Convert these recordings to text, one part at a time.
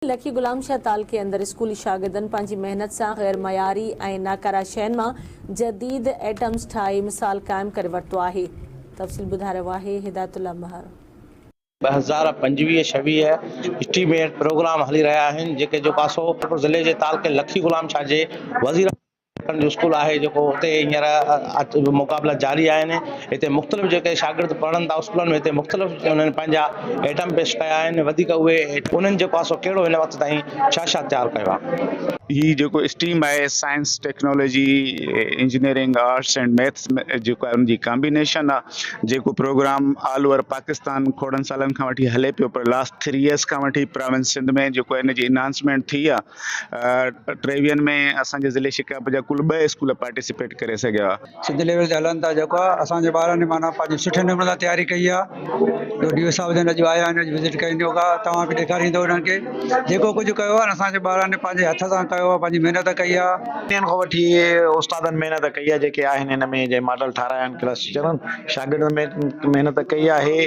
लखी गुलाम शाह ताल के अंदर स्कूली शागिर्दनि पंहिंजी मेहनत से गैर मयारी ऐं नाकारा शयुनि मां जदीद एटम्स ठाही मिसाल क़ाइमु करे वरितो आहे। तफ़सील ॿुधाए रहियो आहे हिदायतुल्लाह महर। 2025-26 एस्टीमेट प्रोग्राम हली रहा है जेके जो पासो ज़िले के ताल के लखी गुलाम शाह जे वज़ीर जो स्कूल है जो उते हींअर मुक़ाबला जारी आहिनि। हिते मुख़्तलिफ़ जेके शागिर्द पढ़नि था स्कूलनि में हिते मुख़्तलिफ़ उन्हनि पंहिंजा एटम पेश कया आहिनि। वधीक उहे उन्हनि जो पासो कहिड़ो हिन वक़्त ताईं छा तयारु कयो आहे। ही जो स्ट्रीम है science technology engineering arts and maths जो उनकी कॉम्बिनेशन आहे। जो प्रोग्राम ऑल ओवर पाकिस्तान खोड़न सालन खां वठी हले पियो पर लास्ट 3 years खां वठी प्रोविंस सिंध में जो इन जी इनाउंसमेंट थी आहे। 23 में असांजे ज़िले शिकाब जा कुल 2 स्कूल पार्टिसिपेट करे सघिया। सिंध लेवल ते हलन था जेको असांजे ॿारनि माना पंहिंजी सुठे नमूने तयारी कई आहे। डी साहब जन अॼु आया आहिनि, विज़िट कई होगा तव्हां बि ॾेखारींदो उन्हनि खे जेको कुझु कयो आहे असांजे ॿारनि पंहिंजे हथ सां कयो आहे, पंहिंजी महिनत कई आहे। खां वठी उस्तादनि महिनत कई आहे जेके आहिनि हिन में जे मॉडल ठाराया आहिनि क्लास टीचरनि शागिर्दनि में महिनत कई आहे।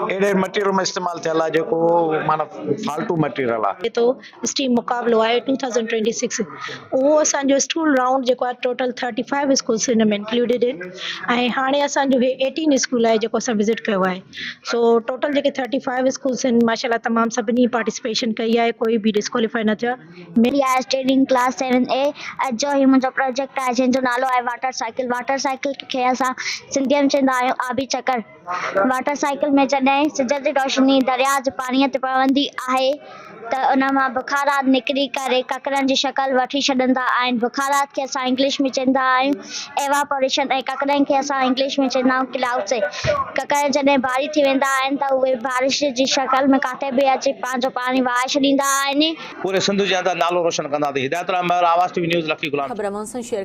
अहिड़े मटीरियल में इस्तेमालु थियल आहे जेको माना फालतू मटीरियल आहे। तो स्ट्रीम मुक़ाबलो आहे 2026 उहो असांजो स्कूल राउंड जेको आहे टोटल 35 स्कूल्स हिन में इंक्लूडेड आहिनि ऐं हाणे असांजो हे 18 स्कूल आहे जेको असां विज़िट कयो आहे। सो टोटल जेके 35 स्कूल्स आहिनि माशाल्लाह तमामु सभिनी पार्टिसिपेशन कई आहे, कोई बि डिस्क्वालीफाई न थिया। मेरी आहे स्टडींग क्लास 7A। अॼु जो ही मुंहिंजो प्रोजेक्ट आहे जंहिंजो नालो आहे वाटर साइकिल। वाटर साइकिल खे असां सिंधीअ में चवंदा आहियूं आबी चकर। वाटर साइकिल में जॾहिं सिज जी रोशनी दरिया जे पाणीअ ते पवंदी आहे त उन मां बुखारात निकिरी करे ककरनि जी शक्ल वठी छॾंदा आहिनि। बुखारात खे असां इंग्लिश में चवंदा आहियूं एवापोरेशन ऐं ककरनि खे असां इंग्लिश में चवंदा आहियूं क्लाउड्स। ककर जॾहिं भारी थी वेंदा आहिनि त उहे बारिश जी शक्ल में किथे बि अची पंहिंजो पाणी वहाए छॾींदा आहिनि। पूरे सिंध जो नालो रोशन कंदा। हिदायतुल्लाह महर, आवाज़ टीवी न्यूज़ लखी गुलाम। ख़बर शेयर